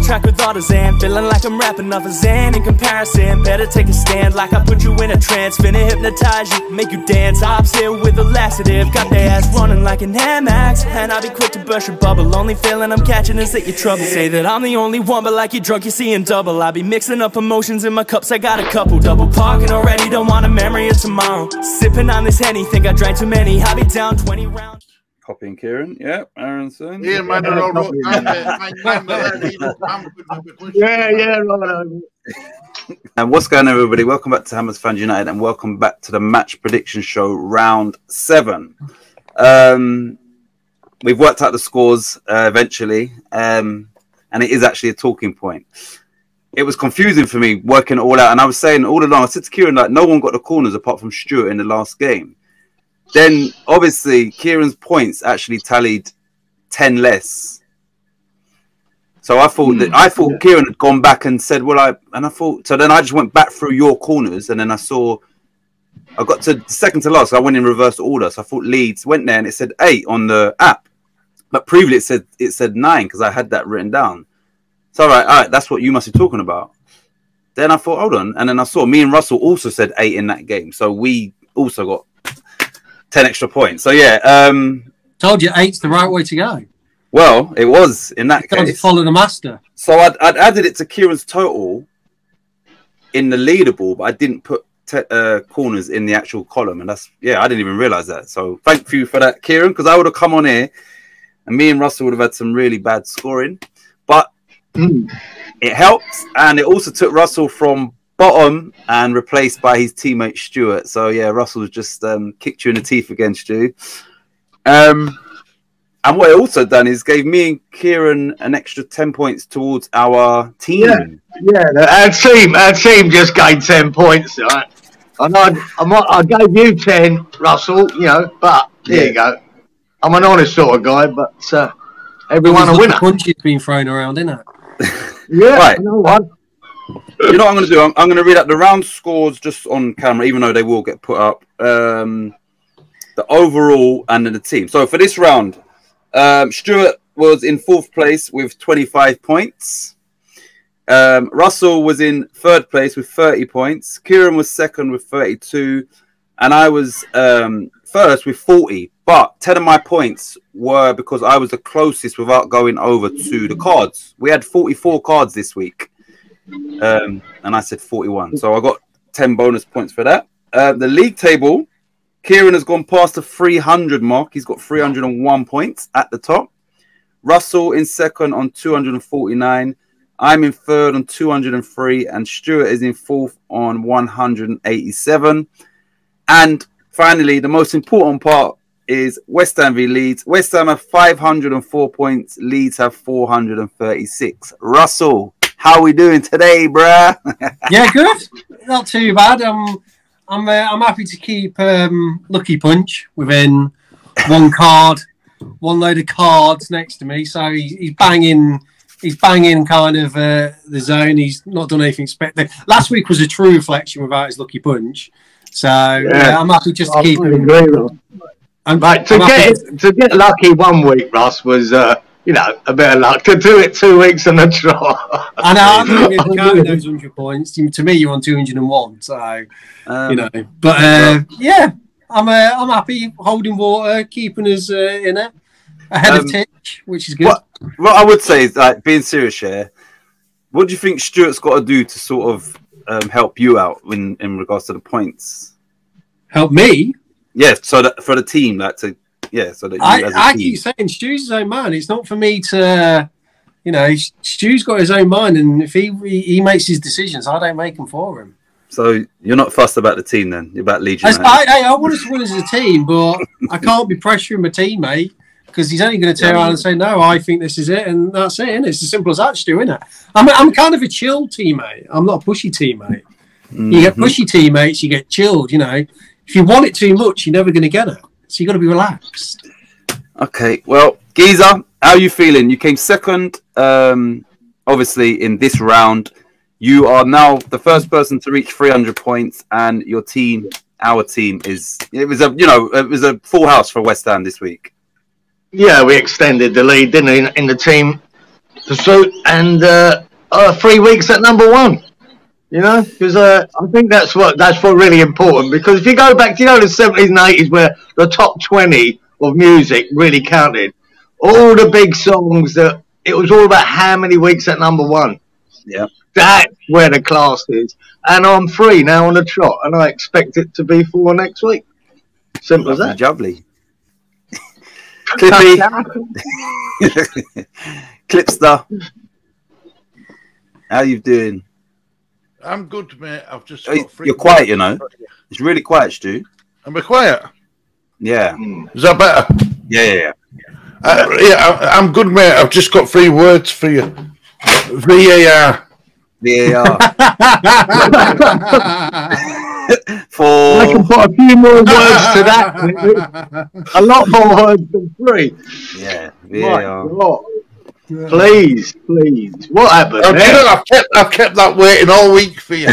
track with ARTIXAN, feeling like I'm rapping off a Zan. In comparison, better take a stand, like I put you in a trance. Finna hypnotize you, make you dance. Hops here with a laxative, got their ass running like an Amex. And I'll be quick to burst your bubble, only feeling I'm catching is that you're trouble. Say that I'm the only one, but like you're drunk, you're seeing double. I be mixing up emotions in my cups, I got a couple. Double parking already, don't want a memory of tomorrow. Sipping on this Henny, think I drank too many. I'll be down 20 rounds. Copying Cieran, yeah, Aronson. Yeah, man, right. And what's going on, everybody? Welcome back to Hammers Fans United, and welcome back to the match prediction show, round 7. We've worked out the scores eventually, and it is actually a talking point. It was confusing for me working it all out, and I was saying all along, I said to Cieran, like, no one got the corners apart from Stewart in the last game. Then, obviously, Cieran's points actually tallied 10 less. So I thought Cieran had gone back and said, well, so then I just went back through your corners, and then I got to second to last, so I went in reverse order. So I thought Leeds, went there, and it said 8 on the app. But previously it said 9, because I had that written down. So, all right, that's what you must be talking about. Then I thought, hold on. And then I saw me and Russell also said 8 in that game. So we also got 10 extra points. So, yeah. Told you 8's the right way to go. Well, it was in that case. Follow the master. So I'd added it to Kieran's total in the leaderboard, but I didn't put corners in the actual column. And that's, yeah, I didn't even realize that. So thank you for that, Cieran, because I would have come on here and me and Russell would have had some really bad scoring. But it helped. And it also took Russell from bottom and replaced by his teammate Stewart. So yeah, Russell's just kicked you in the teeth again, Stu. And what it also done is gave me and Cieran an extra 10 points towards our team. Yeah, our team just gained 10 points, right? And I gave you 10, Russell, you know, but there you go. I'm an honest sort of guy, but everyone a winner. Punch has been thrown around, isn't it? Yeah, right. No one. You know what I'm going to do? I'm going to read out the round scores just on camera, even though they will get put up. The overall and then the team. So for this round, Stewart was in 4th place with 25 points. Russell was in 3rd place with 30 points. Cieran was 2nd with 32. And I was 1st with 40. But 10 of my points were because I was the closest without going over to the cards. We had 44 cards this week. And I said 41. So I got 10 bonus points for that. The league table, Cieran has gone past the 300 mark. He's got 301 points at the top. Russell in 2nd on 249. I'm in 3rd on 203. And Stewart is in 4th on 187. And finally, the most important part is West Ham v Leeds. West Ham have 504 points. Leeds have 436. Russell, how are we doing today, bruh? Yeah, good. Not too bad. I'm happy to keep Lucky Punch within one card, one load of cards next to me. So he's banging kind of the zone. He's not done anything spectacular. Last week was a true reflection without his Lucky Punch. So yeah, I'm happy just to keep him. Right, to get lucky one week, Russ, was you know, a bit of luck. To do it 2 weeks on the trot. I know, I don't even count those 100 points. To me, you're on 201, so you know. But yeah, I'm happy holding water, keeping us in it ahead of Titch, which is good. What I would say is, like, being serious here, what do you think Stewart's got to do to sort of help you out in regards to the points? Help me? Yeah, so that for the team, like to. Yeah, so that I keep saying Stu's his own man. It's not for me to, you know, Stu's got his own mind, and if he makes his decisions, I don't make them for him. So you're not fussed about the team then? You're about Legion. I want us to win as a team, but I can't be pressuring my teammate because he's only going to turn around and say, no, I think this is it, and that's it, innit? It's as simple as that, Stu, isn't it? I'm kind of a chill teammate. I'm not a pushy teammate. You get pushy teammates, you get chilled, you know. If you want it too much, you're never going to get it. So you got to be relaxed. Okay, well, Geezer, how are you feeling? You came 2nd, obviously, in this round. You are now the first person to reach 300 points, and your team, our team, it was a full house for West Ham this week. Yeah, we extended the lead, didn't we, in the team. and 3 weeks at number 1. You know, because I think that's what really important. Because if you go back, you know, the 70s and 80s where the top 20 of music really counted, all the big songs that it was all about how many weeks at number 1. Yeah, that's where the class is. And I'm 3 now on the trot, and I expect it to be 4 next week. Simple as that. Jubbly. Clippy. Clipster. How you doing? I'm good, mate. I've just got You're quiet, you know. It's really quiet, Stu. Am I quiet? Yeah. Is that better? Yeah. I'm good, mate. I've just got 3 words for you. VAR. VAR. I can put a few more words to that. A lot more words than 3. Yeah, VAR. Please. What happened? I've kept that waiting all week for you.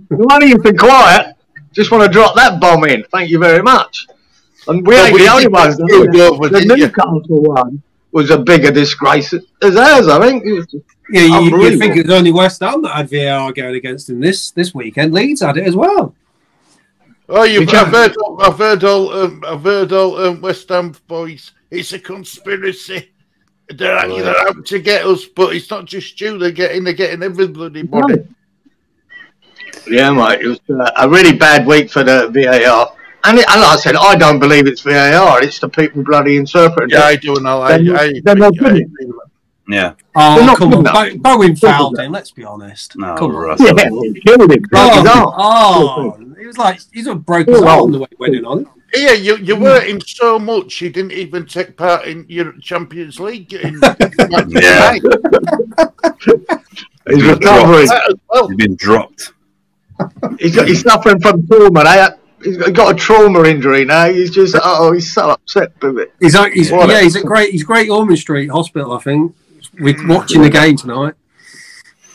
None of you been quiet. Just want to drop that bomb in. Thank you very much. And we ain't the only ones. The Newcastle one was a bigger disgrace as ours, I think. You think it was only West Ham that had VAR going against them this weekend. Leeds had it as well. Oh, I've heard all West Ham boys. It's a conspiracy. They're out to get us, but it's not just you. They're getting everybody. Yeah, mate. It was a really bad week for the VAR. And like I said, I don't believe it's VAR. It's the people bloody interpreting. Yeah, I do know. Yeah. Oh, come on. Bowen fouled him, let's be honest. No, come on. Yeah, he killed him. He was like, he's broke his arm the way he went in on him. Yeah, you hurt him so much he didn't even take part in your Champions League. Yeah. He's recovering. He's been dropped. He's suffering from trauma. He's got a trauma injury now. He's just he's so upset with it. He's at Great Ormond Street Hospital, I think. We're watching the game tonight.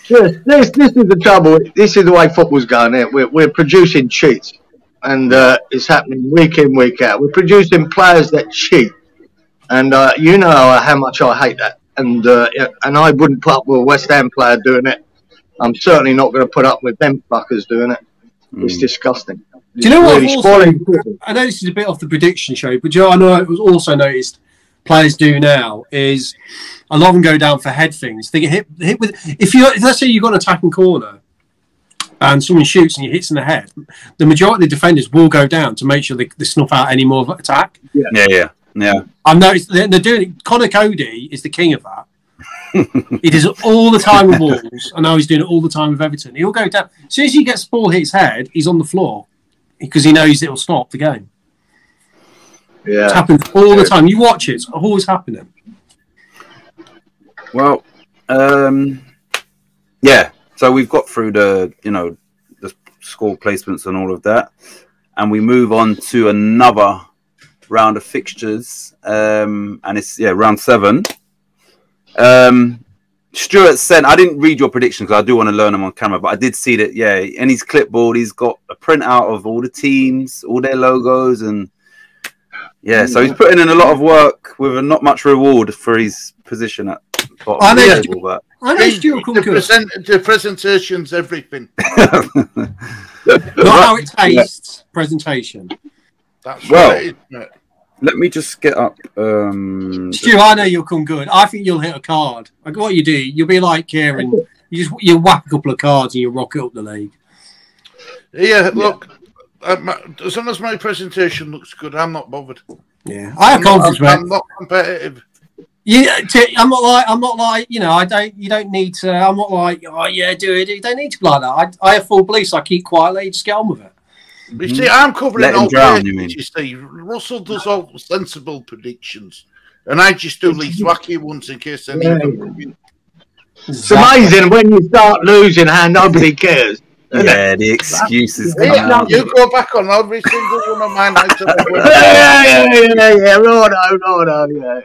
Yes, this is the trouble. This is the way football's going. We're producing cheats, and it's happening week in, week out. We're producing players that cheat, and you know how much I hate that. And I wouldn't put up with a West Ham player doing it. I'm certainly not going to put up with them fuckers doing it. It's disgusting. Do you know what? I know this is a bit off the prediction show, but I know it was also noticed players do now is a lot of them go down for head things. They get hit with. If let's say you've got an attacking corner and someone shoots and you hits in the head, the majority of the defenders will go down to make sure they snuff out any more attack. Yeah. I've noticed they're doing it. Connor Cody is the king of that. He does it all the time with Wolves. I know he's doing it all the time with Everton. He'll go down. As soon as he gets the ball hit his head, he's on the floor because he knows it'll stop the game. Yeah, it happens all the time. You watch it; it's always happening. Well, yeah. So we've got through the score placements and all of that, and we move on to another round of fixtures, and it's round 7. Stuart sent. I didn't read your predictions because I do want to learn them on camera, but I did see that. Yeah, in his clipboard, he's got a printout of all the teams, all their logos, and so he's putting in a lot of work with not much reward for his position at bottom. I know Stuart could the presentation's everything. Not how it tastes. Presentation. That's right, isn't it? Let me just get up. Stu, I know you'll come good. I think you'll hit a card. Like what you do, you'll be like Cieran. You whack a couple of cards and you rock it up the league. Yeah, look. As long as my presentation looks good, I'm not bothered. Yeah, I have confidence. I'm not competitive. Yeah, I'm not like you don't need to. I'm not like do it. You don't need to be like that. I have full beliefs. I keep quietly. Just get on with it. You see, I'm covering all drown, bases, you see. Russell does all sensible predictions, and I just do these wacky ones in case any of them. It's amazing when you start losing how nobody cares. Yeah, the excuses. You go back on every single one of mine. Yeah.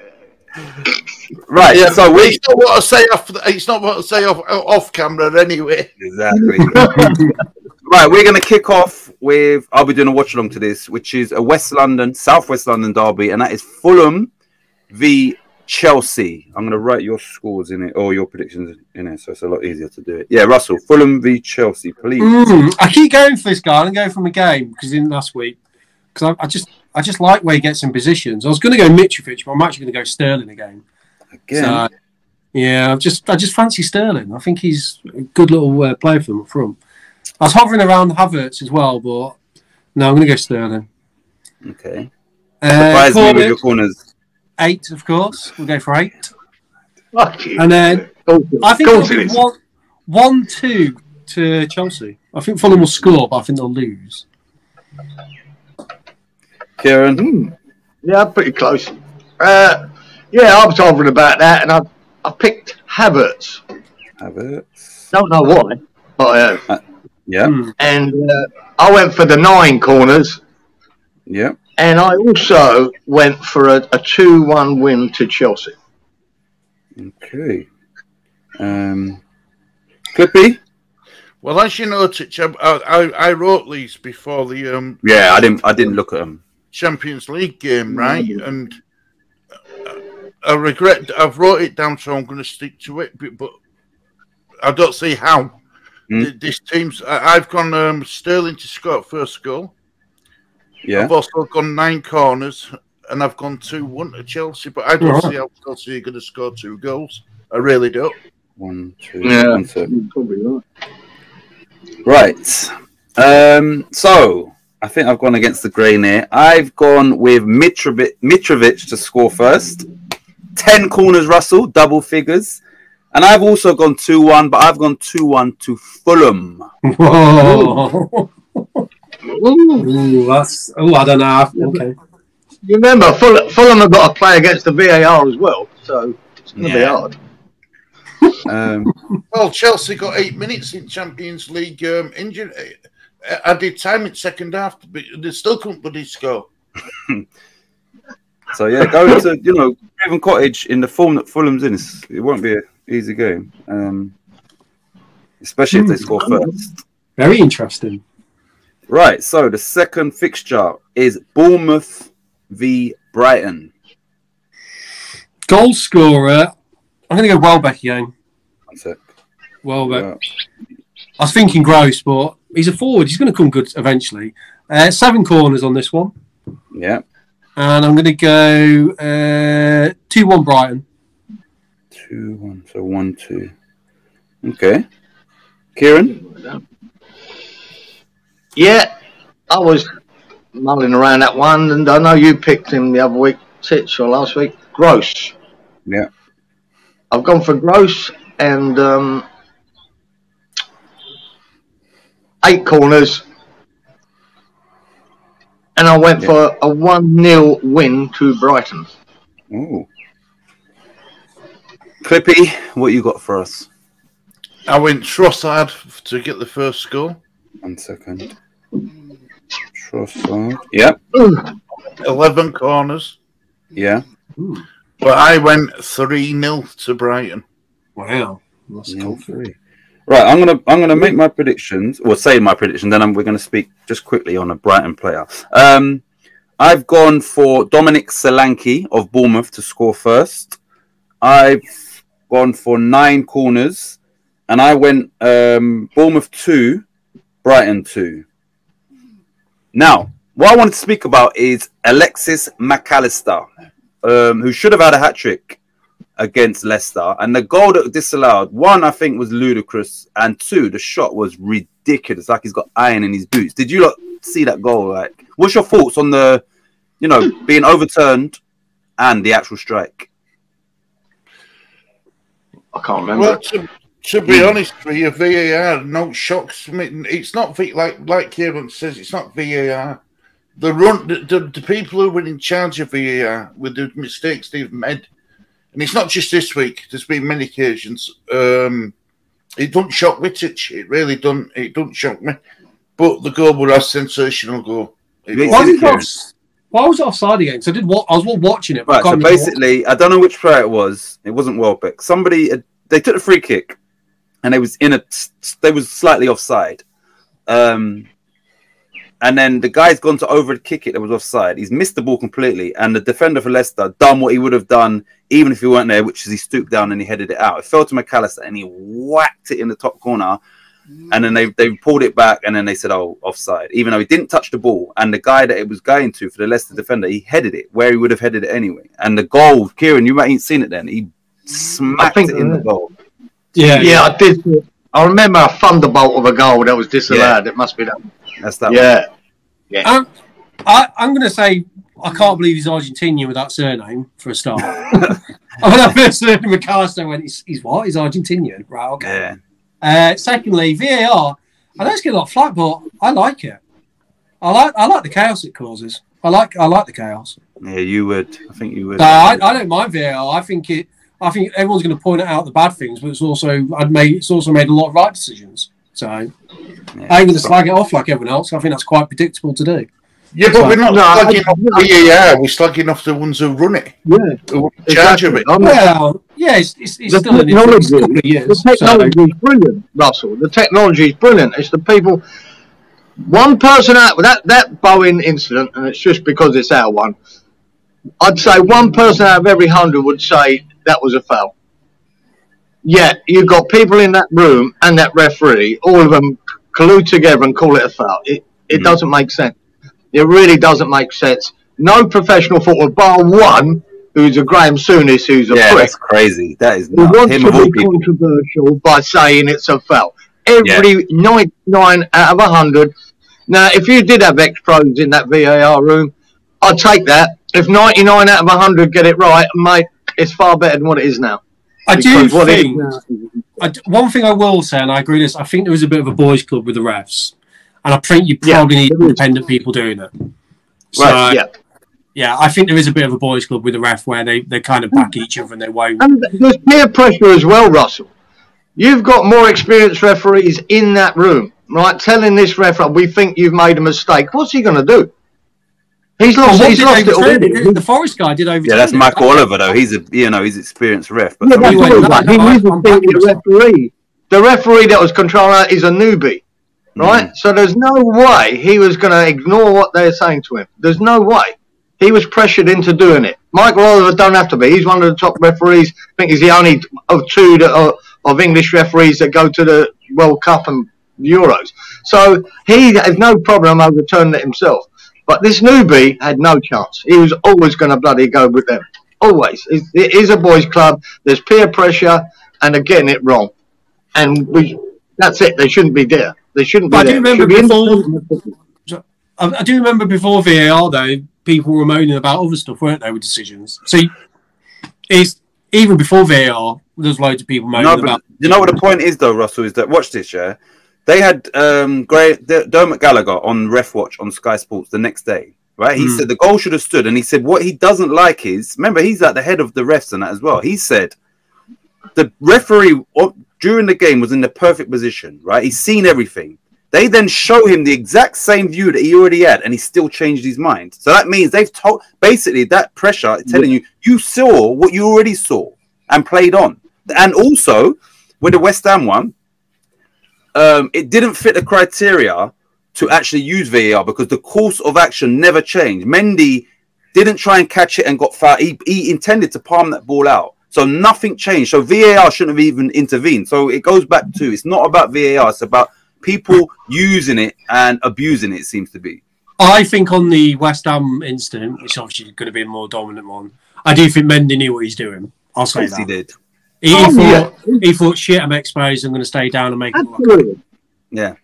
Right, yeah, so it's not what I say off. It's not what I say off camera anyway. Exactly. Right, we're going to kick off with. I'll be doing a watch along to this, which is a South West London derby, and that is Fulham v Chelsea. I'm going to write your scores in it or your predictions in it, so it's a lot easier to do it. Yeah, Russell, Fulham v Chelsea, please. I keep going for this guy and going from a game because he didn't last week. Because I just like where he gets in positions. I was going to go Mitrovic, but I'm actually going to go Sterling again. So, yeah, I just fancy Sterling. I think he's a good little player for them up front. I was hovering around Havertz as well, but no, I'm going to go Sterling. Okay. Surprise me with your corners. 8, of course. We'll go for 8. Fuck you. And then I think it'll be 1-2 to Chelsea. I think Fulham will score, but I think they'll lose. Cieran? Yeah, pretty close. Yeah, I was hovering about that, and I picked Havertz. Havertz. Don't know why, but yeah. And I went for the 9 corners. Yeah. And I also went for a 2-1 win to Chelsea. Okay. Clippy? Well, as you noticed, I wrote these before the yeah, I didn't look at them. Champions League game, right? And I regret I've wrote it down, so I'm going to stick to it. But I don't see how this team's. I've gone Sterling to score first goal. Yeah. I've also gone 9 corners, and I've gone 2-1 to Chelsea. But I don't see how Chelsea are going to score 2 goals. I really don't. 1, 2, Yeah, 1, 2. probably Right. So I think I've gone against the grain here. I've gone with Mitrovic to score first. 10 corners, Russell, double figures. And I've also gone 2-1, but I've gone 2-1 to Fulham. Whoa. Ooh, that's... Oh, I don't know. Okay. You remember, Fulham have got to play against the VAR as well, so it's going to be hard. Well, Chelsea got 8 minutes in Champions League injury. Added time in second half, but they still couldn't bloody score. So yeah, going to Craven Cottage in the form that Fulham's in, it won't be an easy game, especially if they score first. Very interesting. Right, so the second fixture is Bournemouth v Brighton. Goal scorer. I'm going to go Welbeck again. One sec. Welbeck. I was thinking Gross, but he's a forward. He's going to come good eventually. 7 corners on this one. Yeah. And I'm going to go 2-1 Brighton. 2-1, so 1-2. Okay. Cieran? Yeah, I was mulling around that one, and I know you picked him the other week, Titch, or last week. Gross. Yeah. I've gone for Gross and 8 corners, and I went for a 1-0 win to Brighton. Oh. Clippy, what you got for us? I went Trossard to get the first goal. 1 second. Trossard. Yep. 11 corners. Yeah. But I went 3-0 to Brighton. Wow. That's cool. 3. Right, I'm gonna make my predictions, or say my prediction. Then we're gonna speak just quickly on a Brighton player. I've gone for Dominic Solanke of Bournemouth to score first. I've gone for 9 corners, and I went Bournemouth 2, Brighton 2. Now, what I wanted to speak about is Alexis McAllister, who should have had a hat-trick against Leicester. And the goal that disallowed, 1, I think, was ludicrous. And 2, the shot was ridiculous. Like he's got iron in his boots. Did you see that goal? Like, what's your thoughts on the, being overturned and the actual strike? I can't remember. Well, to be honest with you, VAR, no shocks. I mean, it's not like Kieran says. It's not VAR. The people who were in charge of VAR with the mistakes they've made, and it's not just this week. There's been many occasions. It don't shock me, Titch. It really don't. It don't shock me. But the goal was a sensational goal. Why was it offside again? So I was watching it. But right. So basically, I don't know which player it was. It wasn't Welbeck. They took a free kick. And they was slightly offside, and and then the guy's gone to over kick it that was offside. He's missed the ball completely, and the defender for Leicester done what he would have done even if he weren't there, which is he stooped down and he headed it out. It fell to McAllister, and he whacked it in the top corner. And then they pulled it back, and then they said, "Oh, offside." Even though he didn't touch the ball, and the guy that it was going to for the Leicester defender, he headed it where he would have headed it anyway. And the goal, Cieran, you might ain't seen it then. He smacked it in the goal. Yeah, I did. I remember a thunderbolt of a goal that was disallowed. It must be that. That's that. Yeah. I'm going to say I can't believe he's Argentinian with that surname for a start. When I first heard McAllister, I went, "He's what? He's Argentinian, right? Okay." Yeah. Secondly, VAR. I know it's getting a lot of flack, but I like it. I like the chaos it causes. I like the chaos. Yeah, you would. I think you would. I don't mind VAR. I think everyone's going to point out the bad things, but it's also made a lot of right decisions. So I ain't going to slag it off like everyone else. I think that's quite predictable to do. Yeah, but we're not slagging off VAR. We're slagging off the ones who run it. Yeah, who charge of it. Well, yeah, it's still an couple of years. The technology is brilliant, Russell. The technology is brilliant. It's the people. One person out with that Bowen incident, and it's just because it's our one. I'd say one person out of every 100 would say that was a foul. Yeah, you've got people in that room and that referee, all of them collude together and call it a foul. It doesn't make sense. It really doesn't make sense. No professional football, bar one, who's a Graham Souness, who's a prick. That's crazy. That is He not wants him to of all be people. controversial by saying it's a foul. Every 99 out of 100. Now, if you did have ex-pros in that VAR room, I'd take that. If 99 out of 100 get it right, mate, it's far better than what it is now. I do think one thing I will say, and I agree with this, I think there was a bit of a boys' club with the refs. And I think you probably need independent people doing it. So, yeah, I think there is a bit of a boys' club with the ref where they kind of back each other and they won't. And there's peer pressure as well, Russell. You've got more experienced referees in that room, right? Telling this referee, we think you've made a mistake. What's he going to do? He's lost it all. The Forest guy did overturn. Yeah, that's Michael Oliver though. He's he's experienced ref. But He is a referee. The referee that was controlling is a newbie. Right? So there's no way he was going to ignore what they're saying to him. There's no way. He was pressured into doing it. Michael Oliver don't have to be. He's one of the top referees. I think he's the only of two of English referees that go to the World Cup and Euros. So he has no problem overturning it himself. But this newbie had no chance. He was always going to bloody go with them. Always. It is a boys' club. There's peer pressure, and they're getting it wrong. And that's it. They shouldn't be there. They shouldn't be there. I do remember before VAR, though, people were moaning about other stuff, weren't they, with decisions? See, even before VAR, there's loads of people moaning about... You know what the point is, though, Russell, is that, watch this, yeah? They had Dermot Gallagher on Ref Watch on Sky Sports the next day, right? He said the goal should have stood, and he said what he doesn't like is... Remember, he's at the head of the refs and that as well. He said the referee... during the game was in the perfect position, right? He's seen everything. They then show him the exact same view that he already had, and he still changed his mind. So that means they've told, basically, that pressure is telling you saw what you already saw and played on. And also, with the West Ham one, it didn't fit the criteria to actually use VAR because the course of action never changed. Mendy didn't try and catch it and got fouled. He intended to palm that ball out. So nothing changed. So VAR shouldn't have even intervened. So it goes back to, it's not about VAR. It's about people using it and abusing it, it seems to be. I think on the West Ham incident, which obviously is going to be a more dominant one, I do think Mendy knew what he's doing. I'll say that. He did. He thought, shit, I'm exposed. I'm going to stay down and make it look. Yeah,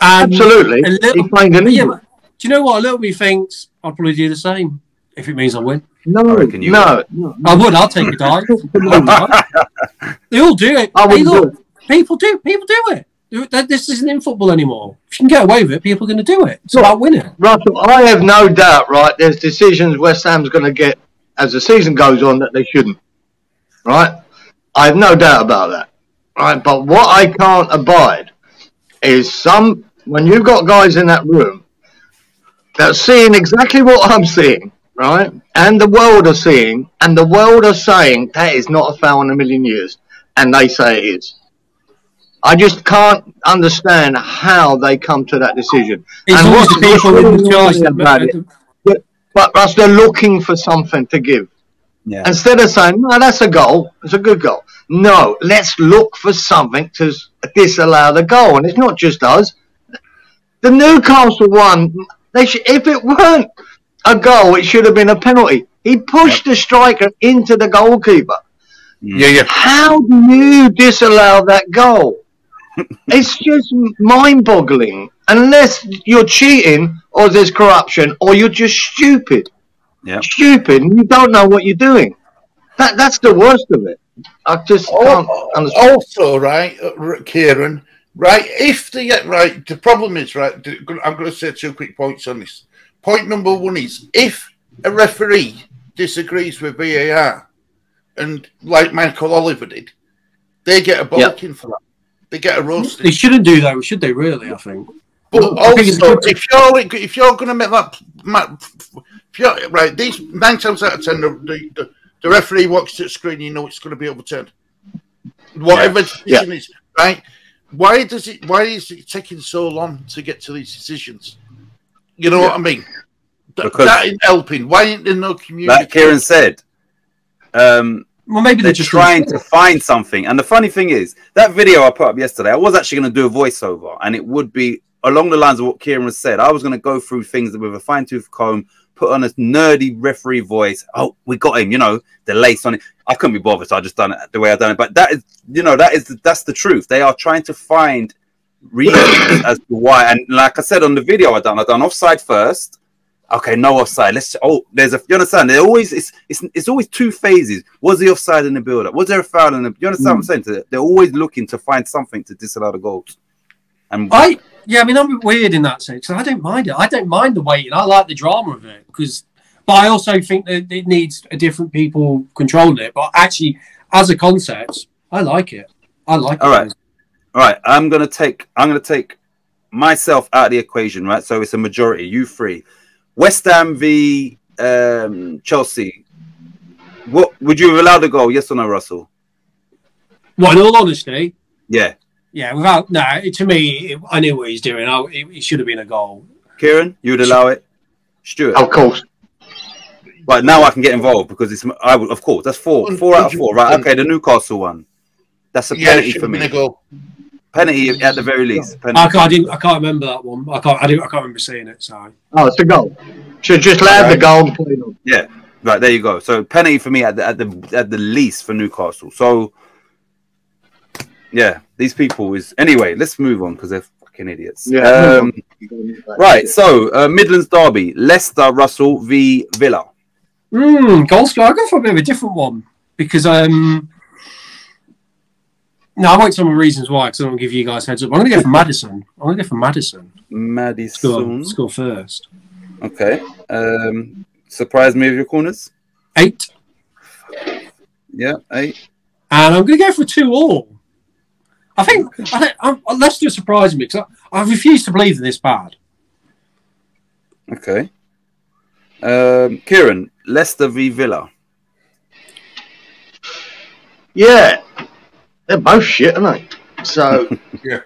absolutely. He played an do you know what? A little bit thinks I'll probably do the same if it means I win. No. I would. I'll take a dive. They all do it. People do it. This isn't in football anymore. If you can get away with it, people are going to do it. It's about winning. Russell, I have no doubt, right, there's decisions West Ham's going to get as the season goes on that they shouldn't. Right? I have no doubt about that. Right? But what I can't abide is when you've got guys in that room that are seeing exactly what I'm seeing, right? And the world are seeing, and the world are saying that is not a foul in a million years. And they say it is. I just can't understand how they come to that decision. It's And always the people really in the charge annoying about it, but Russ, they're looking for something to give. Yeah. Instead of saying, no, that's a goal, it's a good goal. No, let's look for something to disallow the goal. And it's not just us. The Newcastle one, if it weren't a goal, it should have been a penalty. He pushed the striker into the goalkeeper. Yeah. How do you disallow that goal? It's just mind-boggling. Unless you're cheating, or there's corruption, or you're just stupid. Yeah. Stupid, and you don't know what you're doing. That's the worst of it. I just can't understand. Also, right, Cieran, right, the problem is, right, I'm going to say 2 quick points on this. Point number one is, if a referee disagrees with VAR, and like Michael Oliver did, they get a bollocking for that. They get a roasting. They shouldn't do that, should they, really, I think? But I think also, if you're going to make that, right, these 9 times out of 10, the referee walks to the screen, you know it's going to be overturned. Whatever decision is, right? Why is it taking so long to get to these decisions? You know what I mean? That ain't helping. Why ain't there no community? Like Cieran said, well, maybe they're just trying to find something. And the funny thing is, that video I put up yesterday, I was actually going to do a voiceover, and it would be along the lines of what Cieran said. I was going to go through things with a fine-tooth comb, put on a nerdy referee voice. Oh, we got him, you know, the lace on it. I couldn't be bothered, so I just done it the way I done it. But that is, you know, that's the truth. They are trying to find reasons as to why. And like I said on the video I done offside first. Okay, no offside. There's you understand? There always it's always 2 phases. Was the offside in the build-up? Was there a foul in the? You understand what I'm saying? They're always looking to find something to disallow the goals. And I mean, I'm weird in that sense. I don't mind it. I don't mind the waiting. I like the drama of it but I also think that it needs a different people controlling it. But actually, as a concept, I like it. I like it. All right. I'm gonna take myself out of the equation, right? So it's a majority. You 3. West Ham v Chelsea. What would you have allowed the goal? Yes or no, Russell? Well, in all honesty, yeah. To me, I knew what he's doing. It should have been a goal. Cieran, you would allow it? Stuart, of course. Right, now I can get involved because I would, of course. That's 4 out of 4. Right, okay. The Newcastle one. That's a penalty for me. Penalty at the very least. I can't remember that one. I can't remember seeing it. Sorry. Oh, it's a goal. Should just allowed the goal. Yeah. Right, there you go. So penalty for me at the least for Newcastle. So yeah, these people is anyway. Let's move on because they're fucking idiots. Yeah. Right. So Midlands derby: Leicester Russell v Villa. Goal scorer. I go for a bit of a different one because no, I won't tell my reasons why because I don't want to give you guys heads up. I'm going to go for Maddison. Maddison. Score first. Okay. Surprise me with your corners. 8. Yeah, 8. And I'm going to go for 2-2. I think Leicester surprised me because I refuse to believe they're this bad. Okay. Cieran, Leicester v Villa. Yeah. They're both shit, aren't they? So, yeah.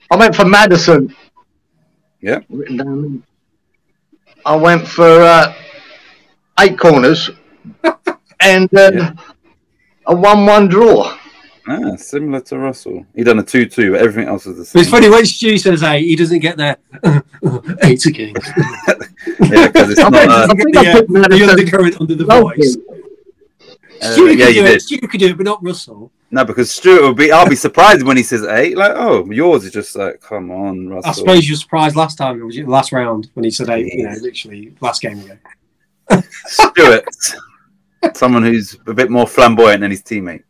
I went for Maddison. Yeah. Written down. I went for 8 corners and a 1-1 draw. Similar to Russell. He done a 2-2, but everything else is the same. It's funny when Stu says 8, he doesn't get there. 8 again. Yeah, because it's not. The undercurrent under the voice. Stu could do it, but not Russell. No, because Stuart I'll be surprised when he says 8. Like, oh, yours is just like, come on, Russell. I suppose you were surprised last time. It was last round when he said 8. You know, literally last game ago. Stuart, someone who's a bit more flamboyant than his teammate.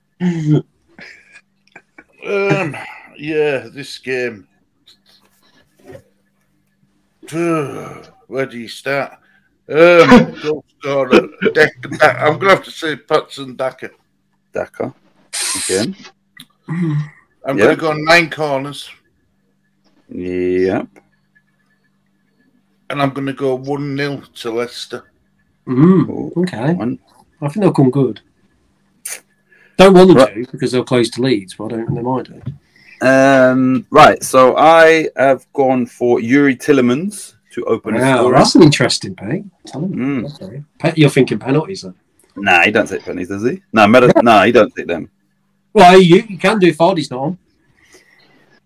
Yeah, this game. Where do you start? Goal scorer. I'm going to have to say Patson Daka. Daka. Again. I'm going to go 9 corners. Yep. And I'm going to go 1-0 to Leicester. Okay. I think they'll come good. Don't want them to because they'll close to Leeds, but I don't. They might do. Right, so I have gone for Yuri Tillemans to open the score. That's an interesting pick. Tell him. Okay. You're thinking penalties then? Nah, he don't take penalties, does he? No, nah, he don't take them. Well, you can do Vardy's not on.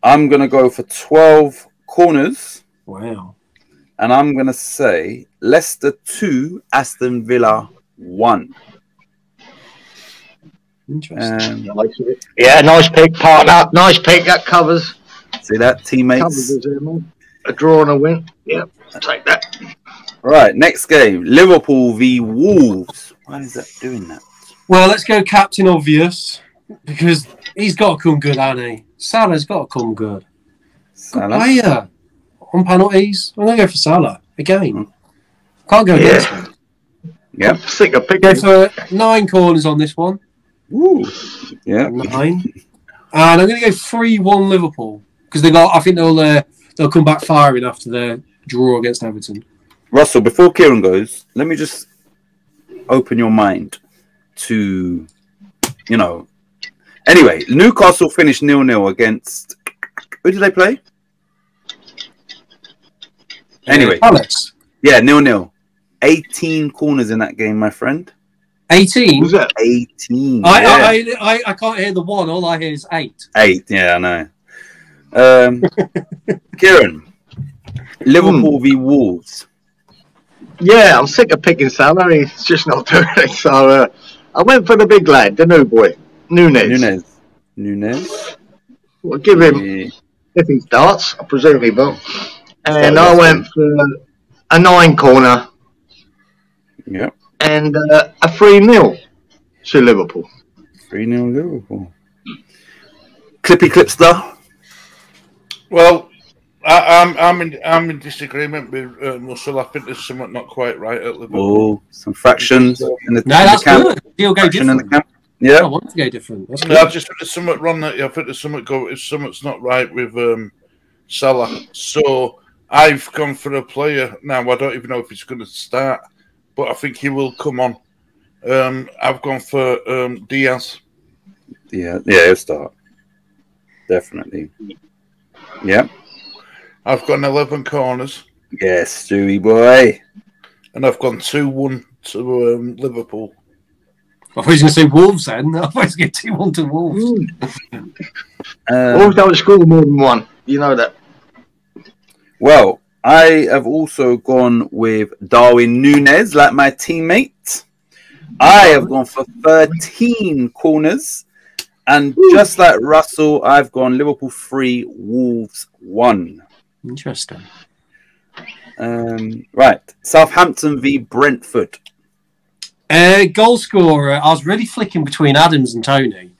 I'm going to go for 12 corners. Wow. And I'm going to say Leicester 2, Aston Villa 1. Interesting. Yeah, nice pick, partner. Nice pick. That covers. See that, teammates? Covers a draw and a win. Yeah, take that. Right, next game. Liverpool v Wolves. Why is that doing that? Well, let's go Captain Obvious because he's got to come good, hasn't he? Salah's got to come good. Good player. On penalties. I'm going to go for Salah again. Can't go against him. Yeah. Sick of picking. Go for 9 corners on this one. Ooh. Yeah. 9. And I'm going to go 3-1 Liverpool because I think they'll come back firing after their draw against Everton. Russell, before Cieran goes, let me just open your mind to, Anyway, Newcastle finished 0-0 against. Who did they play? Anyway, Palace. Yeah, 0-0. 18 corners in that game, my friend. 18. Was it 18? I can't hear the 1. All I hear is 8. 8. Yeah, I know. Cieran, Liverpool v Wolves. Yeah, I'm sick of picking Salah. He's just not doing it. So I went for the big lad, the new boy, Nunez. We'll give him if he starts. I presume he will. And I went for a 9 corner. Yep. And a 3-0 to Liverpool. 3-0 Liverpool. Clippy Clipster. Well, I'm in disagreement with Russell. I think there's something not quite right at Liverpool. Oh, some fractions in the that's camp. good. He'll go different. Yeah, I want to go different. That's good. I just think there's something wrong. I think there's something's not right with Salah. So I've gone for a player now. I don't even know if he's going to start, but I think he will come on. I've gone for Diaz. Yeah, he'll start. Definitely. Yeah. I've gone 11 corners. Yes, Stewie boy. And I've gone 2-1 to Liverpool. I thought he was going to say Wolves then. I thought he was going to get 2-1 to Wolves. Wolves don't score more than 1. You know that. Well, I have also gone with Darwin Núñez, like my teammate. I have gone for 13 corners. And just like Russell, I've gone Liverpool 3, Wolves 1. Interesting. Right. Southampton v Brentford. Goal scorer. I was really flicking between Adams and Tony.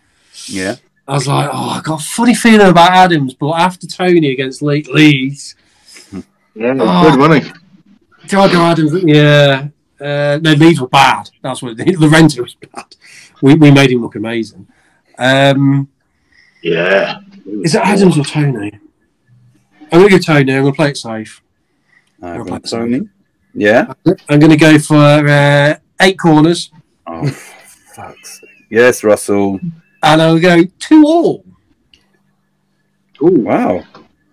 Yeah. I was like, I got a funny feeling about Adams, but after Tony against Leeds. Yeah, good money. Do I go Adams? Yeah. No, Leeds were bad. That's what the Renter was bad. We made him look amazing. Yeah. Is it Adams or Tony? I'm going to go Tony. I'm going to play it safe. I've gone Tony. Yeah. I'm going to go for 8 corners. Oh, fuck's sake. Yes, Russell. And I'll go 2-2. Ooh. Wow.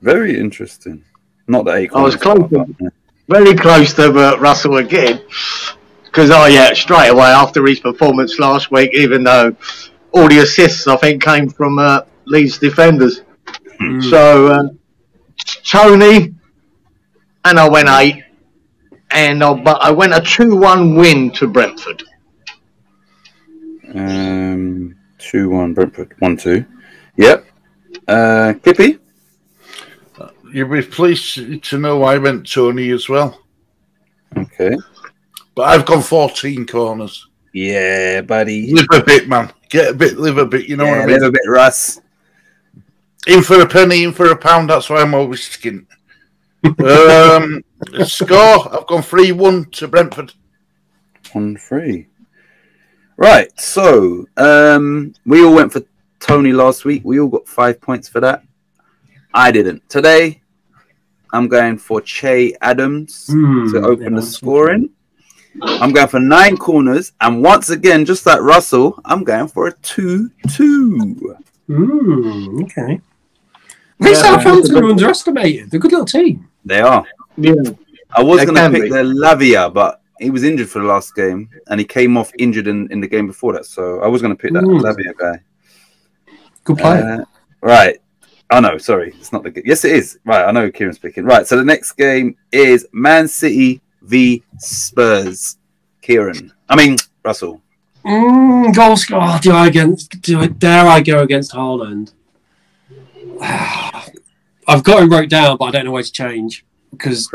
Very interesting. Not the 8 corners. I was close. Very close to Russell again. Because, straight away after his performance last week, even though all the assists, I think, came from Leeds defenders. So, Tony, and I went 8. But I went a 2-1 win to Brentford. 2-1 Brentford. 1-2. Yep. Clippy? You'll be pleased to know I went Tony as well. Okay. But I've gone 14 corners. Yeah, buddy. Live a bit, man. Live a bit. You know what I mean? Live a bit, Russ. In for a penny, in for a pound. That's why I'm always skint. Score, I've gone 3-1 to Brentford. 1-3. Right, so we all went for Tony last week. We all got 5 points for that. I didn't. Today, I'm going for Che Adams to open the scoring. I'm going for 9 corners, and once again, just like Russell, I'm going for a 2-2. Okay. I think Southampton are underestimated. They're a good little team. They are. Yeah. I was going to pick the Lavia, but he was injured for the last game, and he came off injured in the game before that. So I was going to pick that Lavia guy. Good player. Right. Oh, no, sorry. It's not the... Yes, it is. Right, I know who Cieran's picking. Right, so the next game is Man City v Spurs. Cieran. I mean, Russell. Goal score. Dare I go against Haaland? I've got him wrote down, but I don't know where to change. Because...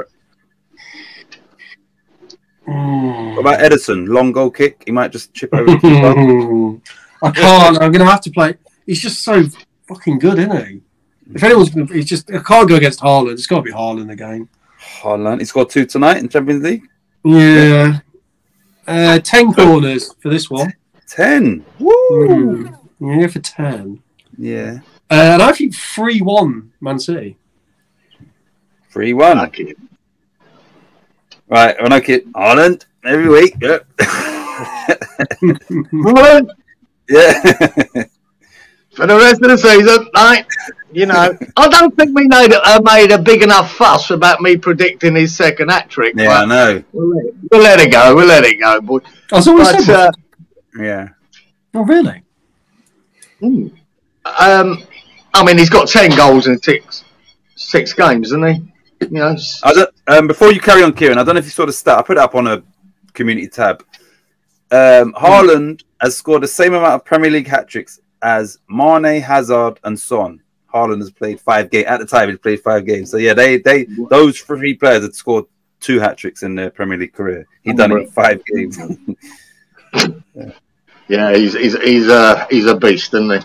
What about Edison? Long goal kick? He might just chip over the keeper. I can't. I'm going to have to play... He's just so fucking good, isn't he? If anyone's going to... I can't go against Haaland. It's got to be Haaland again. Haaland. He scored 2 tonight in Champions League? Yeah. 10 corners for this one. 10? Woo! Yeah, for 10. Yeah. And I think 3-1 Man City. 3-1. Right, I like it. Haaland every week. Yep. Haaland. Yeah. For the rest of the season, right? You know, I don't think we made a big enough fuss about me predicting his second hat-trick. Yeah, I know. We'll let it go. We'll let it go, boy. That's what we said. Yeah. Oh, really? I mean, he's got 10 goals in six games, hasn't he? You know. I don't, before you carry on, Cieran, I don't know if you saw the stat. I put it up on a community tab. Haaland has scored the same amount of Premier League hat-tricks as Mane, Hazard, and Son. Haaland has played 5 games. At the time, he played 5 games. So, yeah, those 3 players had scored 2 hat-tricks in their Premier League career. He'd done it in 5 games. Yeah, he's a beast, isn't he?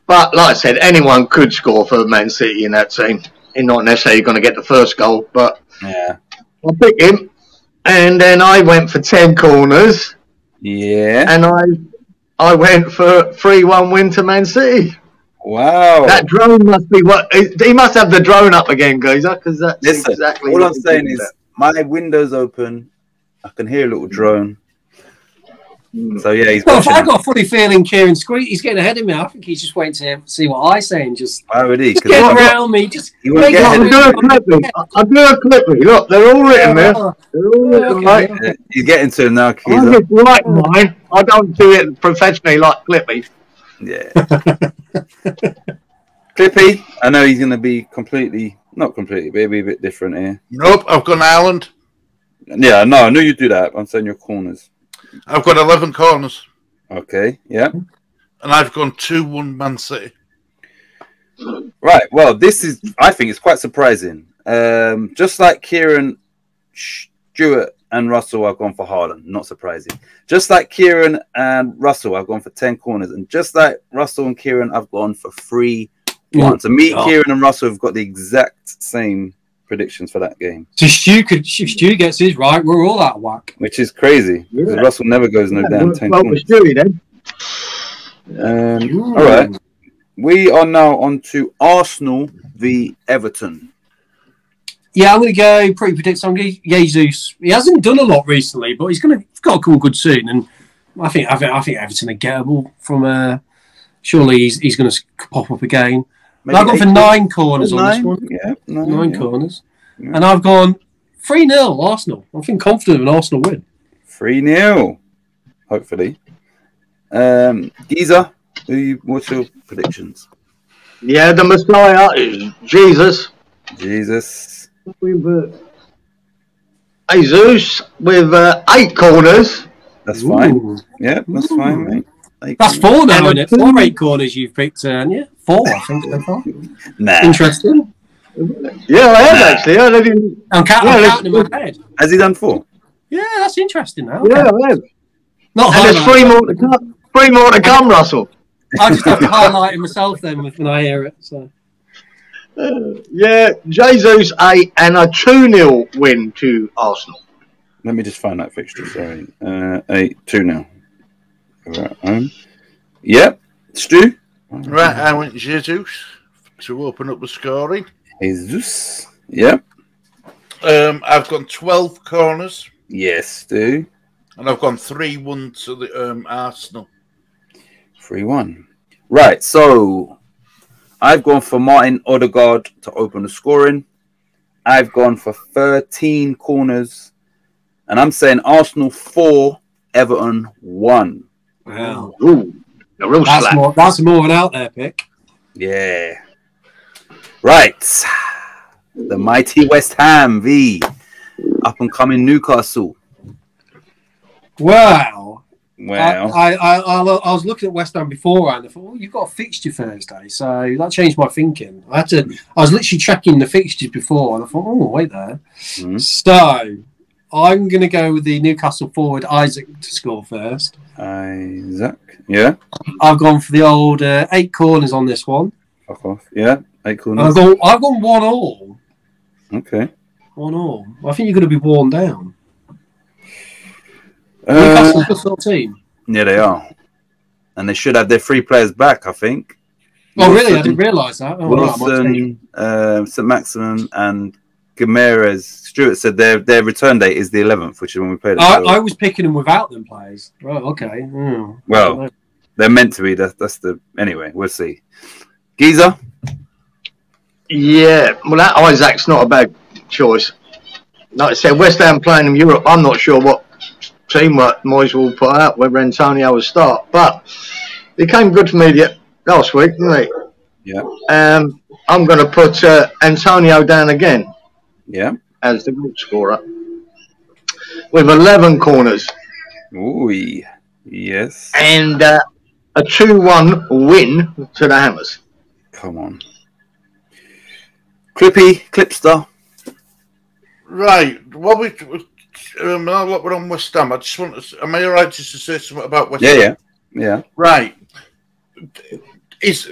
But, like I said, anyone could score for Man City in that team. He's not necessarily going to get the first goal, but yeah, I picked him. And then I went for 10 corners. Yeah. And I went for 3-1 win to Man City. Wow. That drone must be what... He must have the drone up again, Geezer, because that's exactly... All I'm saying is my window's open. I can hear a little drone. So, yeah, he's watching. I've got a funny feeling Cieran he's getting ahead of me. I think he's just waiting to see what I say and just... Why would he? Just get around me. Just make I'm doing a clip. Look, they're all written there. They're all written, right? Yeah, he's getting to him now, I just write mine. I don't do it professionally like Clippy. Yeah. Clippy, I know he's going to be not completely, but he'll be a bit different here. Nope, I've gone Haaland. Yeah, no, I knew you'd do that. I'm saying your corners. I've got 11 corners. Okay, yeah. And I've gone 2-1 Man City. Right, well, I think it's quite surprising. Just like Cieran, Stewart, and Russell, I've gone for Haaland. Not surprising. Just like Cieran and Russell, I've gone for 10 corners. And just like Russell and Cieran, I've gone for 3-1. So me, Cieran, and Russell have got the exact same predictions for that game. So if Stu gets his right, we're all out of whack. Which is crazy. Because Russell never goes no damn 10 corners. Stewie, then. All right. We are now on to Arsenal v Everton. Yeah, I'm going to go pretty predict. I'm going to Jesus. He hasn't done a lot recently, but he's got to come good soon. And I think Everton are gettable from. Surely he's going to pop up again. I've gone for 9 corners on this one. Yeah, 9 corners. Yeah. And I've gone 3-0 Arsenal. I think confident of an Arsenal win. 3-0, hopefully. Geezer, what's your predictions? Yeah, the Messiah is Jesus. With Jesus with 8 corners. That's fine. Yeah, that's fine, mate. That's 4 now, isn't it? 4 8 corners you've picked, yeah? 4, I think, so far. Nah. Interesting. Yeah, I have actually. I'm counting in my head. Has he done 4? Yeah, that's interesting now. Okay. Yeah, I have. Not and there's 3 more to come. 3 more to come, Russell. I just have to highlight it myself then when I hear it. So. Yeah, Jesus 8 and a 2-0 win to Arsenal. Let me just find that fixture. Sorry, 2-0. Right, yep, Stu. Right, I went Jesus to open up the scoring. Jesus. Yep. I've gone 12 corners. Yes, Stu. And I've gone 3-1 to the Arsenal. 3-1. Right, so I've gone for Martin Odegaard to open the scoring. I've gone for 13 corners. And I'm saying Arsenal 4, Everton 1. Wow. Ooh, a real slap. That's more of an out there pick. Yeah. Right. The mighty West Ham v up and coming Newcastle. Wow. Wow. I was looking at West Ham beforehand. I thought, well, you've got a fixture Thursday, so that changed my thinking. I was literally checking the fixtures before, and I thought, oh, wait there. Mm-hmm. So I'm going to go with the Newcastle forward Isaac to score first. Isaac, yeah. I've gone for the old 8 corners on this one. Fuck off, yeah. 8 corners. I've gone 1-1. Okay. 1-1. I think you're going to be worn down. Newcastle, good sort of team. Yeah, they are. And they should have their 3 players back, I think. Oh, really? I didn't realise that. Oh, Wilson, St. Maximin, and Gimenez. Stewart said their return date is the 11th, which is when we played. I was picking them without them players. Right, okay. Well, they're meant to be. That's the... Anyway, we'll see. Geezer? Yeah, well, that Isaac's not a bad choice. Like I said, West Ham playing in Europe, I'm not sure what teamwork Moyes will put out, whether Antonio will start. But he came good for me last week, didn't he? Yeah. I'm going to put Antonio down again. Yeah. As the goal scorer. With 11 corners. Ooh, yes. And a 2-1 win to the Hammers. Come on. Clipster. Right. What now that we're on West Ham, I just want to... Am I all right just to say something about West Ham? Yeah. Right. What's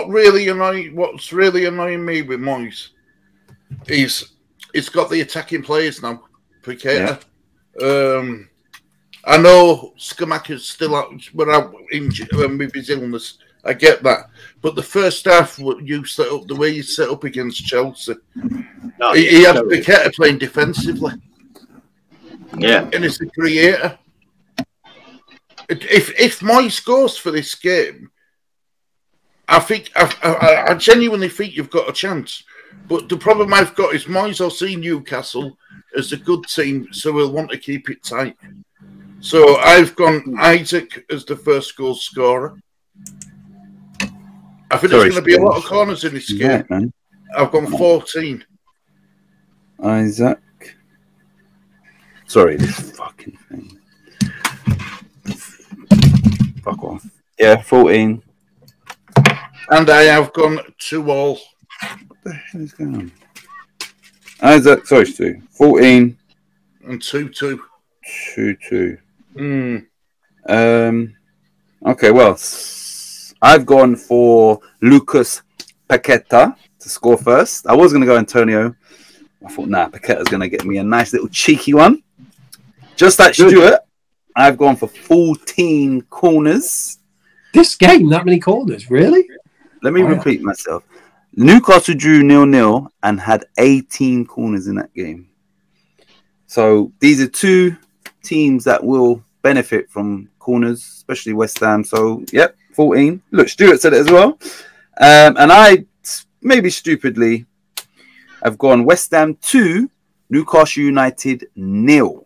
really annoying me with Moyes is it's got the attacking players now. Piqueta. Yeah. I know Scamacca's still out. We're out injured with his illness. I get that, but the first half you set up the way you set up against Chelsea, he had Piqueta playing defensively. Yeah, and it's a creator. If Moyes goes for this game, I genuinely think you've got a chance. But the problem I've got is Moyes will see Newcastle as a good team, so he'll want to keep it tight. So I've gone Isaac as the first goal scorer. I think there's going to be a lot of corners in this game. Man. I've gone 14. Isaac. Sorry, this fucking thing. Fuck off. Yeah, 14. And I have gone 2-2. What the hell is going on? Isaac, sorry, Stu. 14. And 2-2. 2-2. Okay, well, I've gone for Lucas Paqueta to score first. I was going to go Antonio. I thought, nah, Paqueta's going to get me a nice little cheeky one. Just like Stuart, I've gone for 14 corners. This game, that many corners, really? Let me repeat myself. Newcastle drew 0-0 and had 18 corners in that game. So these are 2 teams that will benefit from corners, especially West Ham. So, yep, 14. Look, Stuart said it as well. And I, maybe stupidly, have gone West Ham 2, Newcastle United 0.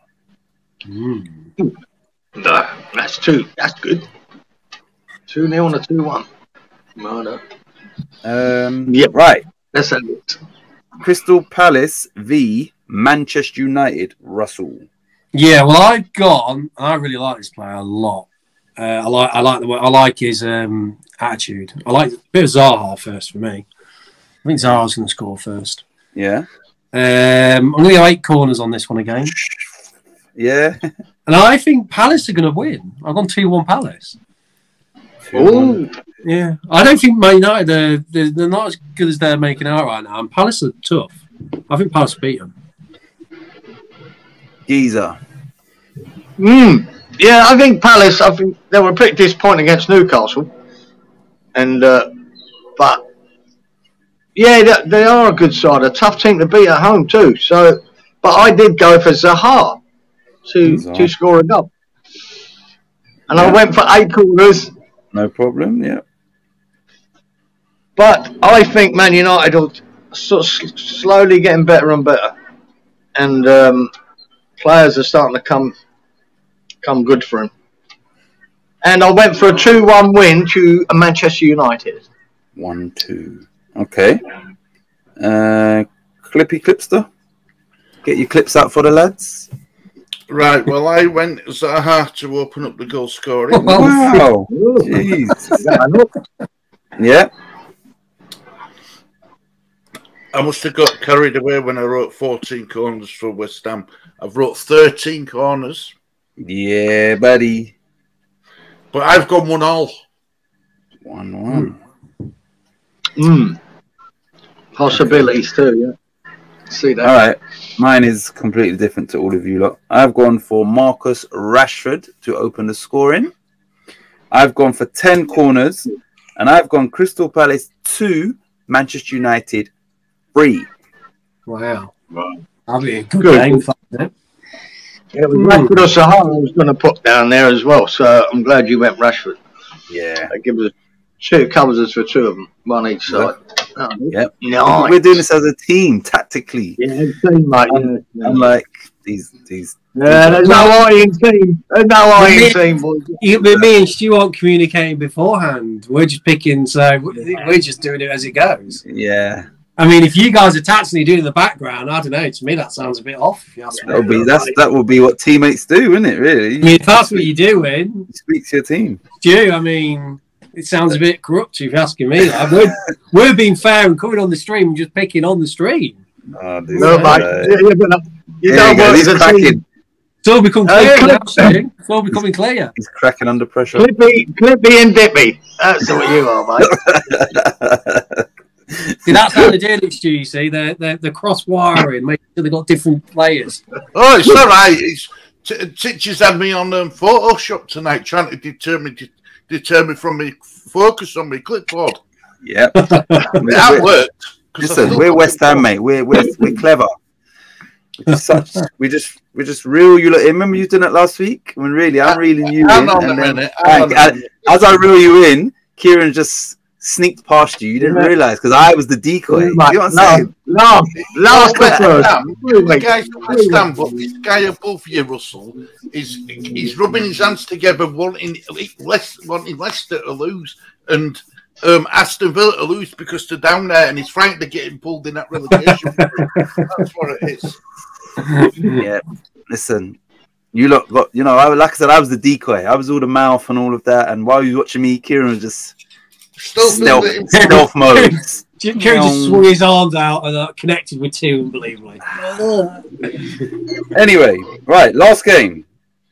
No, that's 2. That's good. 2-0 and a 2-1. Murder. Yep. Right. Let's have it. Crystal Palace v Manchester United. Russell. Yeah, well, I've gone. I really like this player a lot. I like his attitude. I like a bit of Zaha first for me. I think Zaha's going to score first. Yeah. I'm going to go 8 corners on this one again. Yeah. And I think Palace are going to win. I've gone 2-1 Palace. Oh. Yeah. I don't think Man United, they're not as good as they're making out right now. And Palace are tough. I think Palace beat them. Geezer. Yeah, I think Palace, I think they were pretty disappointed against Newcastle. And, but, yeah, they are a good side, a tough team to beat at home too. So, but I did go for Zaha to score a goal. And I went for 8 corners. No problem, yeah. But I think Man United will sort of slowly getting better and better. And players are starting to come good for him. And I went for a 2-1 win to Manchester United. 1-2. Okay. Clippy Clipster. Get your clips out for the lads. Right, well, I went Zaha to open up the goal scoring. Wow. Jeez. Yeah. I must have got carried away when I wrote 14 corners for West Ham. I've wrote 13 corners. Yeah, buddy. But I've gone 1-1. 1-1. Possibilities too, yeah. See that. All right. Mine is completely different to all of you lot. I've gone for Marcus Rashford to open the scoring. I've gone for 10 corners. And I've gone Crystal Palace 2, Manchester United 3. Wow. That'll be a good game for them. Yeah, it was Rashford or Sahara I was going to put down there as well, so I'm glad you went Rashford. Yeah. That gives us covers us for 2 of them, 1 each side. Oh, yep. Nice. We're doing this as a team, tactically. Yeah, team, mate. Unlike these. Yeah, there's no I in team. There's no I in team, boys. Me and Stu aren't communicating beforehand. We're just picking, so we're just doing it as it goes. Yeah. I mean, if you guys are tactically doing it in the background, I don't know. To me, that sounds a bit off. If you ask me. That will be what teammates do, isn't it? Really. I mean, if that's what you're doing, you speak to your team. Stu, I mean, it sounds a bit corrupt if you're asking me. Like, we're being fair and coming on the stream and just picking on the stream. Oh, dude, no, mate. You don't work as a team. It's all become clear now, Stu. It's all becoming clear. He's cracking under pressure. Clippy and Dippy. That's what you are, mate. See, that's how they do it, Stu. You see, they're cross-wiring, making sure they've got different layers. Oh, it's all right. Titches had me on Photoshop tonight, trying to determine from me focus on my clipboard. Yeah, that worked. Listen, we're West Ham, mate. We're clever. We just reel you. Remember you did it last week when really I'm reeling you in. As I reel you in, Cieran just sneaked past you. You didn't realise because I was the decoy. You know what I'm saying? Last this guy above you, Russell, he's rubbing his hands together, wanting Leicester to lose and Aston Villa to lose because they're down there, and he's frightened of getting pulled in that relegation. That's what it is. Yeah, listen. You lot got, like I said, I was the decoy. I was all the mouth and all of that, and while you were watching me, Cieran was just stealth mode. Cieran just swung his arms out and connected with 2 unbelievably. Anyway, right, last game.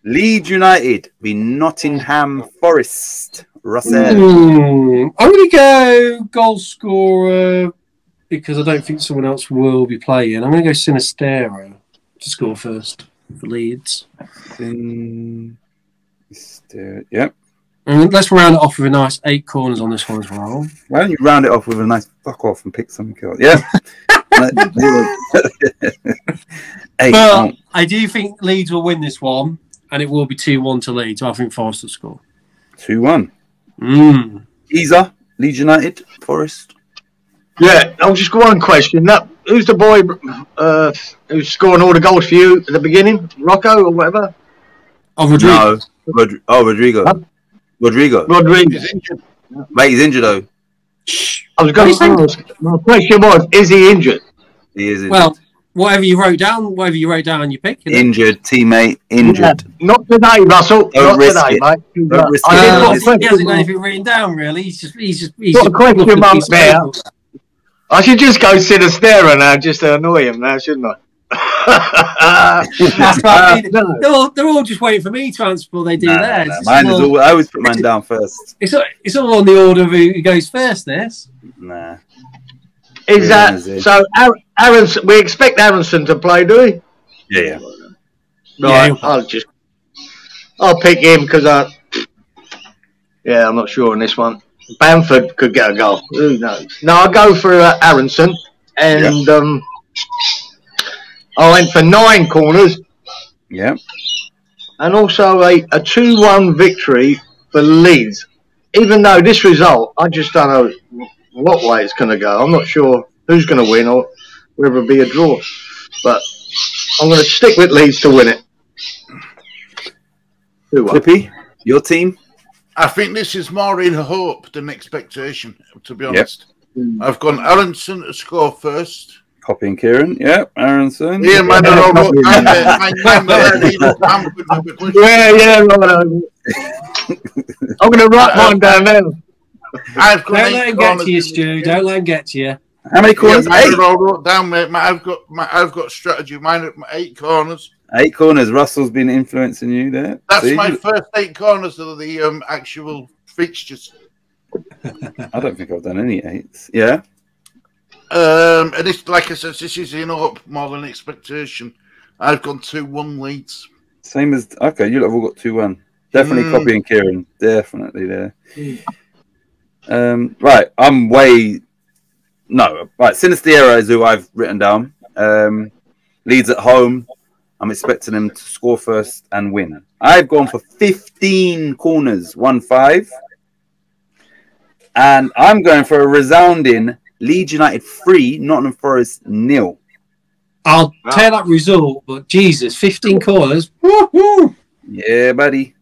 Leeds United v Nottingham Forest. Russell. I'm going to go goal scorer because I don't think someone else will be playing. I'm going to go Sinistero to score first for Leeds. Yep. And let's round it off with a nice 8 corners on this one as well. Why don't you round it off with a nice fuck off and pick something else? Yeah. But I do think Leeds will win this one, and it will be 2-1 to Leeds. I think Forest will score. 2-1. Isa, Leeds United, Forest. Yeah, I'll just go on and question that. Who's the boy who's scoring all the goals for you at the beginning? Rocco or whatever? Oh, Rodrigo. No. Rodrigo. Huh? Rodrigo. He's injured. Mate, he's injured though. I was going to ask. My question was: is he injured? He is injured. Well, whatever you wrote down, you pick. Injured, teammate, injured. Yeah, not today, Russell. Don't not today, mate. He hasn't got anything written down, really. He's just got a question mark there. I should just go Sinistero now, just to annoy him now, shouldn't I? That's right. They're all just waiting for me to answer before they do theirs. Mine is all. I always put mine down first. It's all on the order of who goes first. This. Nah. Is that so? Aronson, we expect Aronson to play, do we? Yeah. Right. I'll pick him because I'm not sure on this one. Bamford could get a goal. Who knows? No, I'll go for Aronson, and I went for 9 corners. Yeah. and also a 2-1 victory for Leeds. Even though this result, I just don't know what way it's going to go. I'm not sure who's going to win or whether it'll be a draw. But I'm going to stick with Leeds to win it. Clippy, your team? I think this is more in hope than expectation, to be honest. I've gone Aronson to score first. Copy and Cieran, yeah, Aronson. Yeah, man, right. I'm going to write mine down now. Don't let him get to you, Stu. Don't let him get to you. How many corners? Yeah, 8. All wrote down, mate. I've got strategy. Mine at 8 corners. 8 corners. Russell's been influencing you there. That's my first 8 corners of the actual fixtures. I don't think I've done any 8s. Yeah. And this, like I said, this is in up more than expectation. I've gone 2-1 Leeds. Same as okay. You lot have all got 2-1. Definitely copying Cieran. Definitely there. Right. I'm way. No. Right. Sinisterra is who I've written down. Leeds at home. I'm expecting them to score first and win. I've gone for 15 corners, 1-5. And I'm going for a resounding Leeds United 3, Nottingham Forest 0. I'll tell that result, but Jesus, 15 corners. Woo-hoo. Yeah, buddy.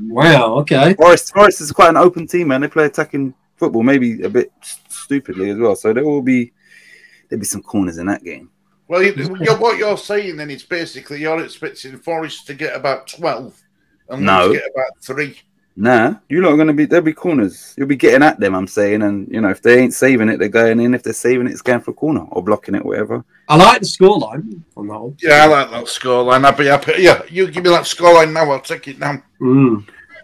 Wow, okay. Forest is quite an open team, man. They play attacking football, maybe a bit stupidly as well. So there'll be some corners in that game. Well, what you're saying then is basically you're expecting Forest to get about 12 and Leeds get about 3. Nah, you're not going to they'll be corners. You'll be getting at them, I'm saying. And, you know, if they ain't saving it, they're going in. If they're saving it, it's going for a corner or blocking it, whatever. I like the scoreline on that one. Yeah, I like that scoreline. I'd be happy. Yeah, you give me that scoreline now. I'll take it now.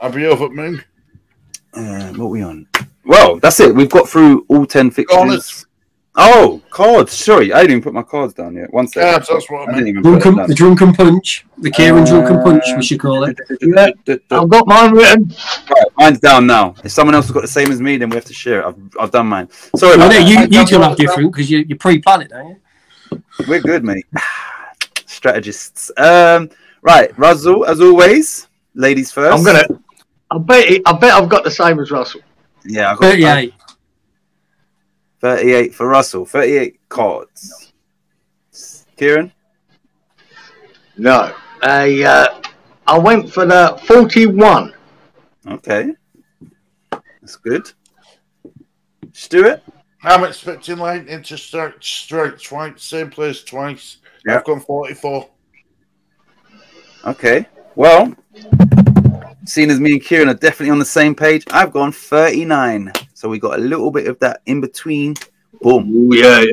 I'll be over the moon. What are we on? Well, that's it. We've got through all 10 fixtures. Corners. Oh, cards. Sorry, I didn't even put my cards down yet. One second. Yeah, that's what I mean. The drunken punch. The Cieran drunken punch, we should call it. I've got mine written. Right, mine's down now. If someone else has got the same as me, then we have to share it. I've done mine. Sorry about that. You two have different because you pre-plan it, don't you? We're good, mate. Strategists. Right, Russell, as always, ladies first. I bet I've got the same as Russell. Yeah, I've got 38. 38 for Russell. 38 cards. Cieran? No. I went for the 41. Okay. That's good. Stuart? I'm expecting Lightning to strike twice, same place twice. Yeah. I've gone 44. Okay. Well, seeing as me and Cieran are definitely on the same page, I've gone 39. So we got a little bit of that in between. Boom. Ooh, yeah.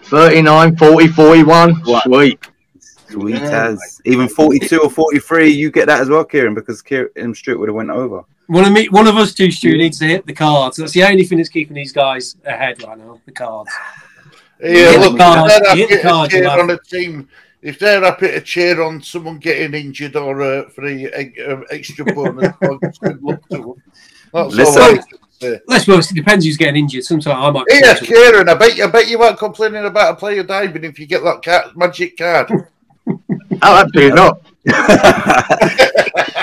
39, 40, 41. Sweet. Sweet as. Even 42 or 43, you get that as well, Cieran, because Cieran and Stuart would have went over. One of us two, Stu, needs to hit the cards. That's the only thing that's keeping these guys ahead right now, the cards. Yeah, look, on a team, if they're happy to cheer on someone getting injured or for the extra bonus, good luck to them. That's all. Let's be honest, it depends who's getting injured. Sometimes I might. Yeah, Cieran, I bet you weren't complaining about a player diving if you get that magic card. Absolutely not.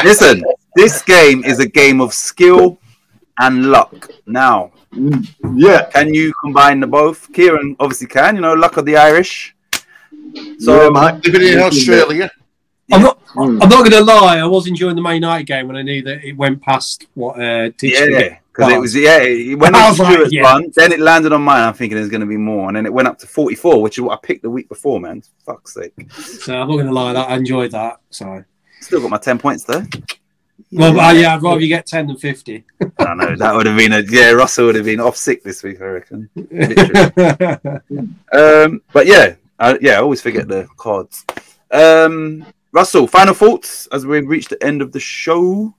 Listen, this game is a game of skill and luck. Now, yeah, can you combine the both? Cieran obviously can. You know, luck of the Irish. So, living in Australia. I'm not going to lie. I was enjoying the Man United game when I knew that it went past what. Because it was when Stuart's run, then it landed on mine. I'm thinking there's going to be more, and then it went up to 44, which is what I picked the week before, man. Fuck's sake. So I'm not going to lie, I enjoyed that. So still got my 10 points though. Well, I'd rather you get 10 than 50. I know that would have been Russell would have been off sick this week, I reckon. But I always forget the cards. Russell, final thoughts as we reach the end of the show.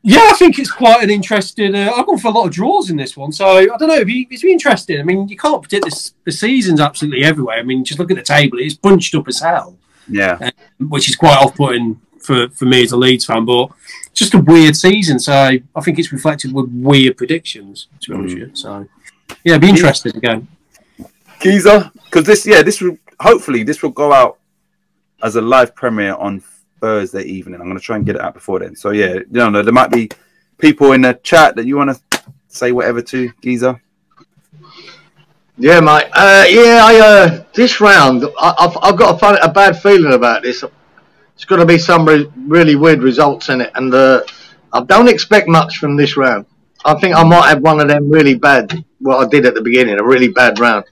Yeah, I think it's quite an interesting. I've gone for a lot of draws in this one, so I don't know. It's been interesting. I mean, you can't predict this. The season's absolutely everywhere. I mean, just look at the table; it's bunched up as hell. Yeah, which is quite off-putting for me as a Leeds fan. But it's just a weird season, so I think it's reflected with weird predictions. To be honest with you, so yeah, it'd be interesting again. Geezer, because this will hopefully this will go out as a live premiere on Thursday evening. I'm going to try and get it out before then. So yeah, you know, there might be people in the chat that you want to say whatever to, Geezer. Yeah, mate. This round, I've got a bad feeling about this. It's going to be some really weird results in it, and I don't expect much from this round. I think I might have one of them really bad, what I did at the beginning, a really bad round.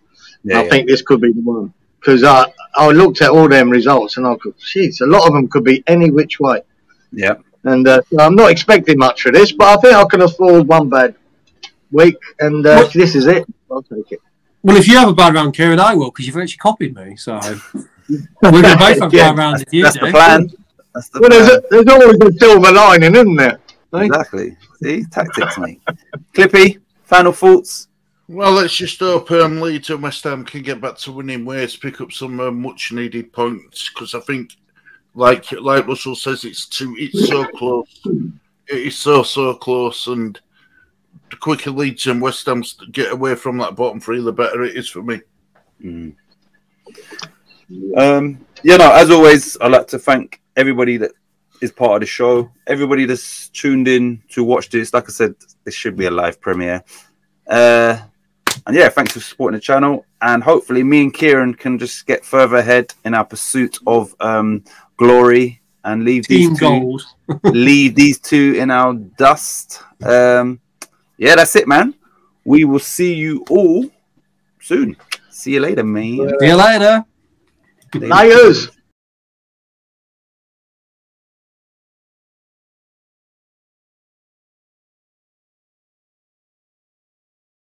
I think this could be the one. Because I looked at all them results and I could, jeez, a lot of them could be any which way. Yeah. And I'm not expecting much for this, but I think I can afford one bad week, and this is it. I'll take it. Well, if you have a bad round, Cieran, I will, because you've actually copied me. So we're going to both have bad rounds if you That's do. the plan. That's the plan. There's always a silver lining, isn't there? Exactly. See, tactics, mate. Clippy, final thoughts? Well, let's just hope Leeds and West Ham can get back to winning ways, pick up some much-needed points, because I think, like Russell says, it's so close. It is so close, and the quicker Leeds and West Ham get away from that bottom three, the better it is for me. Mm. Yeah, no, as always, I'd like to thank everybody that is part of the show, everybody that's tuned in to watch this. Like I said, this should be a live premiere. And yeah, thanks for supporting the channel. And hopefully me and Cieran can just get further ahead in our pursuit of glory and leave Team these two, gold. leave these two in our dust. Yeah, that's it, man. We will see you all soon. See you later, man. See you later. Layers.